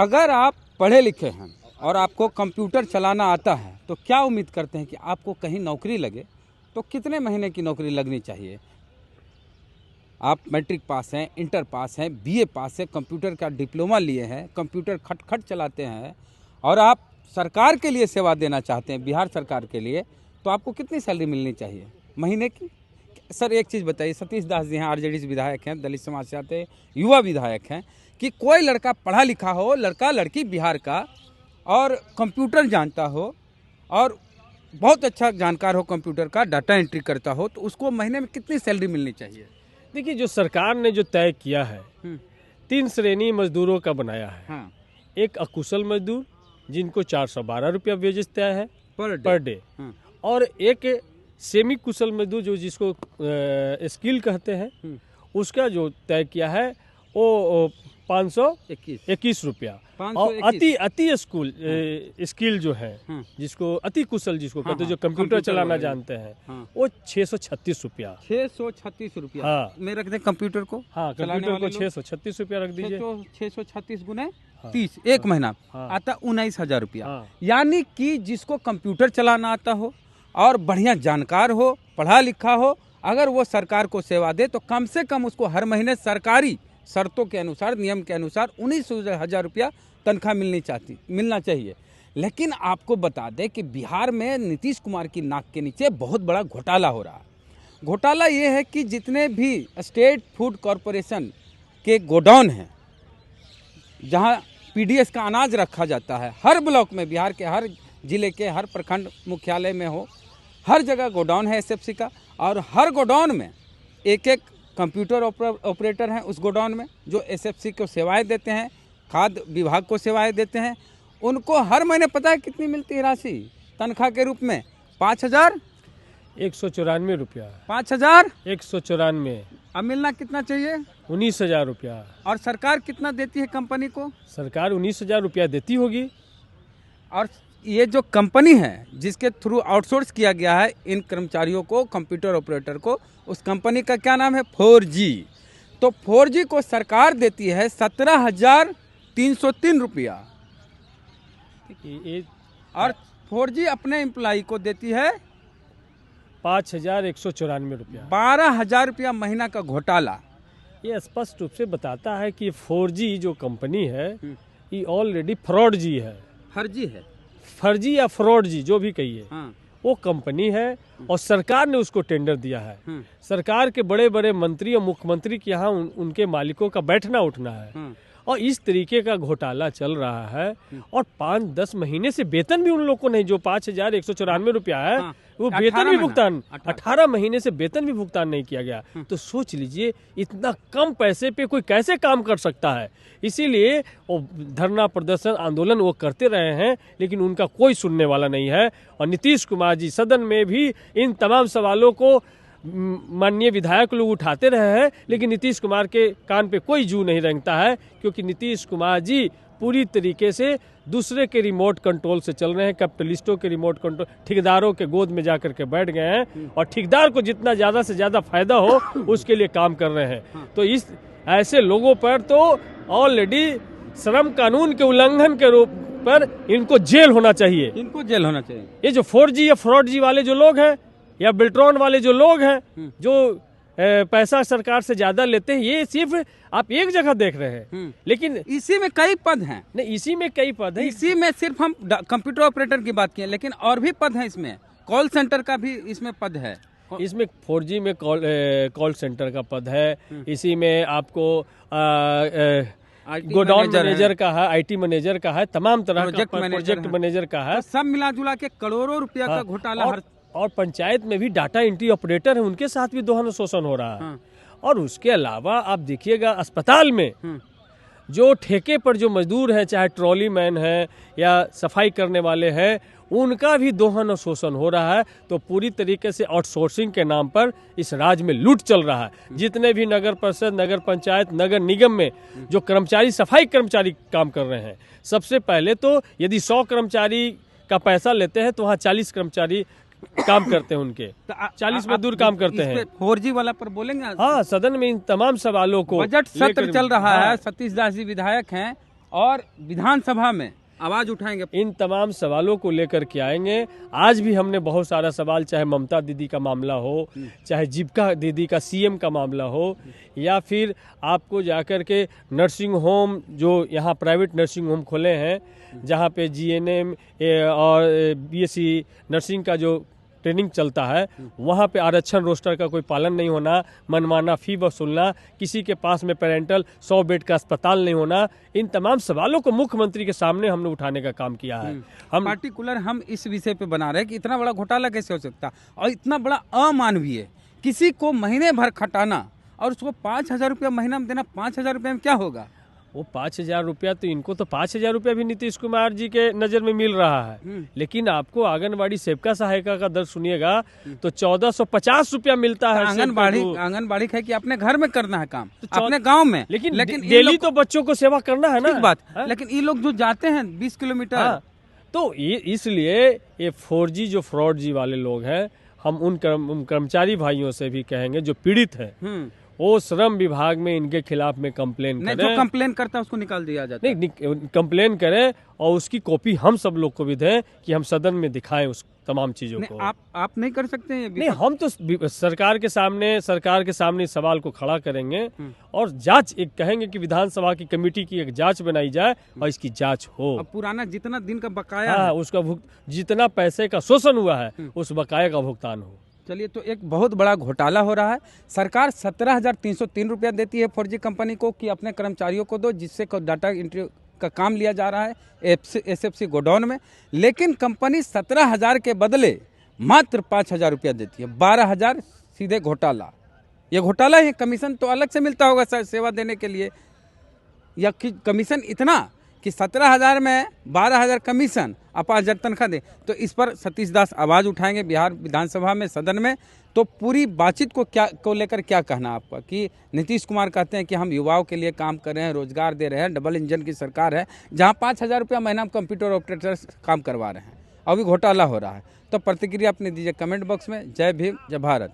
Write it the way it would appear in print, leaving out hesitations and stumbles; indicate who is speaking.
Speaker 1: अगर आप पढ़े लिखे हैं और आपको कंप्यूटर चलाना आता है तो क्या उम्मीद करते हैं कि आपको कहीं नौकरी लगे? तो कितने महीने की नौकरी लगनी चाहिए? आप मैट्रिक पास हैं, इंटर पास हैं, बीए पास हैं, कंप्यूटर का डिप्लोमा लिए हैं, कंप्यूटर खट चलाते हैं और आप सरकार के लिए सेवा देना चाहते हैं, बिहार सरकार के लिए, तो आपको कितनी सैलरी मिलनी चाहिए महीने की? सर एक चीज़ बताइए, सतीश दास जी हैं, आरजेडी से विधायक हैं, दलित समाज से आते युवा विधायक हैं, कि कोई लड़का पढ़ा लिखा हो, लड़का लड़की बिहार का, और कंप्यूटर जानता हो और बहुत अच्छा जानकार हो कंप्यूटर का, डाटा एंट्री करता हो, तो उसको महीने में कितनी सैलरी मिलनी चाहिए?
Speaker 2: देखिए, जो सरकार ने जो तय किया है 3 श्रेणी मजदूरों का बनाया है।
Speaker 1: हाँ।
Speaker 2: एक अकुशल मजदूर जिनको 412 रुपया वेजेस तय है पर डे।
Speaker 1: हाँ।
Speaker 2: और एक सेमी कुशल मजदूर जो जिसको स्किल कहते हैं, उसका जो तय किया है वो 521 रुपया। और अति स्किल जो है, जिसको अति कुशल जिसको कहते हैं, जो कंप्यूटर चलाना जानते हैं, वो 636 रुपया।
Speaker 1: 636 रुपया।
Speaker 2: हाँ,
Speaker 1: में रख दें कंप्यूटर को?
Speaker 2: हाँ, कंप्यूटर को 636 रुपया रख दीजिए।
Speaker 1: 636 गुने 30 एक महीना आता 19,000 रुपया। यानी कि जिसको कंप्यूटर चलाना आता हो और बढ़िया जानकार हो, पढ़ा लिखा हो, अगर वो सरकार को सेवा दे तो कम से कम उसको हर महीने सरकारी शर्तों के अनुसार, नियम के अनुसार 19,000 रुपया तनख्वाह मिलना चाहिए। लेकिन आपको बता दें कि बिहार में नीतीश कुमार की नाक के नीचे बहुत बड़ा घोटाला हो रहा है। घोटाला ये है कि जितने भी स्टेट फूड कॉरपोरेशन के गोडाउन हैं, जहां पीडीएस का अनाज रखा जाता है, हर ब्लॉक में, बिहार के हर जिले के हर प्रखंड मुख्यालय में हो, हर जगह गोडाउन है एसएफसी का, और हर गोडाउन में एक एक कंप्यूटर ऑपरेटर हैं उस गोडाउन में, जो एसएफसी को सेवाएं देते हैं, खाद्य विभाग को सेवाएं देते हैं। उनको हर महीने पता है कितनी मिलती है राशि तनख्वाह के रूप में?
Speaker 2: 5,194 रुपया।
Speaker 1: 5,194। अब मिलना कितना चाहिए?
Speaker 2: 19,000 रुपया।
Speaker 1: और सरकार कितना देती है कंपनी को?
Speaker 2: सरकार 19,000 रुपया देती होगी।
Speaker 1: और ये जो कंपनी है जिसके थ्रू आउटसोर्स किया गया है इन कर्मचारियों को, कंप्यूटर ऑपरेटर को, उस कंपनी का क्या नाम है? 4G। तो 4G को सरकार देती है 17,303 रुपया, और 4G अपने एम्प्लॉय को देती है
Speaker 2: 5,194 रुपया।
Speaker 1: 12,000 रुपया महीना का घोटाला।
Speaker 2: ये स्पष्ट रूप से बताता है कि 4G जो कंपनी है ये ऑलरेडी फ्रॉड जी है। फर्जी या फ्रॉड जी जो भी कहिए, वो कंपनी है और सरकार ने उसको टेंडर दिया है। सरकार के बड़े बड़े मंत्री और मुख्यमंत्री के यहाँ उनके मालिकों का बैठना उठना है, और इस तरीके का घोटाला चल रहा है। और 5-10 महीने से वेतन भी उन लोगों को नहीं, जो 5,194 रुपया है, वो वेतन भी भुगतान 18 महीने से वेतन भी भुगतान नहीं किया गया। तो सोच लीजिए इतना कम पैसे पे कोई कैसे काम कर सकता है। इसीलिए वो धरना प्रदर्शन आंदोलन वो करते रहे हैं, लेकिन उनका कोई सुनने वाला नहीं है। और नीतीश कुमार जी सदन में भी इन तमाम सवालों को माननीय विधायक लोग उठाते रहे हैं, लेकिन नीतीश कुमार के कान पे कोई जू नहीं रेंगता है, क्योंकि नीतीश कुमार जी पूरी तरीके से दूसरे के रिमोट कंट्रोल से चल रहे हैं। कैपिटलिस्टों के रिमोट कंट्रोल, ठेकेदारों के गोद में जाकर के बैठ गए हैं, और ठेकेदार को जितना ज़्यादा से ज़्यादा फायदा हो उसके लिए काम कर रहे हैं। तो इस ऐसे लोगों पर तो ऑलरेडी श्रम कानून के उल्लंघन के रूप पर इनको जेल होना चाहिए। ये जो 4G या फ्रॉड जी वाले जो लोग हैं, या बिल्ट्रॉन वाले जो लोग हैं, जो पैसा सरकार से ज्यादा लेते हैं, ये सिर्फ आप एक जगह देख रहे हैं, लेकिन
Speaker 1: इसी में कई पद हैं।
Speaker 2: नहीं, इसी में कई पद हैं।
Speaker 1: इसी में सिर्फ हम कंप्यूटर ऑपरेटर की बात किए, लेकिन और भी पद हैं इसमें। कॉल सेंटर का भी इसमें पद है।
Speaker 2: इसमें 4G में कॉल सेंटर का पद है। इसी में आपको गोडाउन मैनेजर का है, IT मैनेजर का है, तमाम तरह का प्रोजेक्ट मैनेजर का है।
Speaker 1: सब मिला जुला के करोड़ों रुपया का घोटाला।
Speaker 2: और पंचायत में भी डाटा एंट्री ऑपरेटर है, उनके साथ भी दोहन शोषण हो रहा है। और उसके अलावा आप देखिएगा अस्पताल में जो ठेके पर जो मजदूर हैं, चाहे ट्रॉली मैन है या सफाई करने वाले हैं, उनका भी दोहन और शोषण हो रहा है। तो पूरी तरीके से आउटसोर्सिंग के नाम पर इस राज्य में लूट चल रहा है। जितने भी नगर परिषद, नगर पंचायत, नगर निगम में जो कर्मचारी, सफाई कर्मचारी काम कर रहे हैं, सबसे पहले तो यदि 100 कर्मचारी का पैसा लेते हैं तो वहाँ 40 कर्मचारी काम करते हैं, उनके 40 मजदूर काम करते हैं।
Speaker 1: 4G वाला पर बोलेंगे?
Speaker 2: हाँ, सदन में इन तमाम सवालों को
Speaker 1: बजट सत्र चल रहा है। सतीश दास जी विधायक हैं, और विधानसभा में आवाज उठाएंगे।
Speaker 2: इन तमाम सवालों को लेकर के आएंगे। आज भी हमने बहुत सारा सवाल, चाहे ममता दीदी का मामला हो, चाहे जीविका दीदी का सीएम का मामला हो, या फिर आपको जाकर के नर्सिंग होम, जो यहाँ प्राइवेट नर्सिंग होम खोले हैं जहाँ पे जीएनएम और बीएससी नर्सिंग का जो ट्रेनिंग चलता है, वहाँ पे आरक्षण रोस्टर का कोई पालन नहीं होना, मनमाना फी वसूलना, किसी के पास में पेरेंटल 100 बेड का अस्पताल नहीं होना, इन तमाम सवालों को मुख्यमंत्री के सामने हमने उठाने का काम किया है।
Speaker 1: हम पार्टिकुलर हम इस विषय पे बना रहे हैं कि इतना बड़ा घोटाला कैसे हो सकता और इतना बड़ा अमानवीय, किसी को महीने भर खटाना और उसको 5,000 रुपया महीना में देना। 5,000 रुपये में क्या होगा?
Speaker 2: वो 5,000 रुपया, तो इनको तो 5,000 रुपया भी नीतीश कुमार जी के नजर में मिल रहा है, लेकिन आपको आंगनबाड़ी सेविका सहायिका का दर सुनिएगा तो 1,450 रुपया मिलता है।
Speaker 1: आंगनबाड़ी है कि अपने घर में करना है काम, तो अपने गांव में,
Speaker 2: लेकिन डेली तो बच्चों को सेवा करना है ना।
Speaker 1: बात, लेकिन ये लोग जो जाते हैं 20 किलोमीटर,
Speaker 2: तो ये इसलिए ये 4G जो फ्रॉड जी वाले लोग हैं, हम उन कर्मचारी भाइयों से भी कहेंगे जो पीड़ित हैं, वो श्रम विभाग में इनके खिलाफ में कंप्लेन करें।
Speaker 1: जो कंप्लेन करता है उसको निकाल दिया जाता है।
Speaker 2: नहीं, कंप्लेन करें और उसकी कॉपी हम सब लोग को भी दें कि हम सदन में दिखाएं उस तमाम चीजों को।
Speaker 1: आप नहीं कर सकते हैं?
Speaker 2: नहीं, हम तो सरकार के सामने सवाल को खड़ा करेंगे और जांच एक कहेंगे कि विधानसभा की कमेटी की एक जांच बनाई जाए और इसकी जांच हो।
Speaker 1: अब पुराना जितना दिन का बकाया है,
Speaker 2: उसका जितना पैसे का शोषण हुआ है उस बकाये का भुगतान हो।
Speaker 1: चलिए, तो एक बहुत बड़ा घोटाला हो रहा है। सरकार 17,303 रुपया देती है 4G कंपनी को कि अपने कर्मचारियों को दो, जिससे डाटा एंट्री का काम लिया जा रहा है एसएफसी गोडाउन में, लेकिन कंपनी 17,000 के बदले मात्र 5,000 रुपया देती है। 12,000 सीधे घोटाला। ये घोटाला है। कमीशन तो अलग से मिलता होगा सर सेवा देने के लिए, या कमीशन इतना कि 17,000 में 12,000 कमीशन, 5,000 तनख्वाह दे। तो इस पर सतीश दास आवाज़ उठाएंगे बिहार विधानसभा में, सदन में। तो पूरी बातचीत को लेकर क्या कहना आपका कि नीतीश कुमार कहते हैं कि हम युवाओं के लिए काम कर रहे हैं, रोजगार दे रहे हैं, डबल इंजन की सरकार है, जहां 5,000 रुपया महीना में कंप्यूटर ऑपरेटर काम करवा रहे हैं, अभी घोटाला हो रहा है। तो प्रतिक्रिया अपनी दीजिए कमेंट बॉक्स में। जय भीम, जय भारत।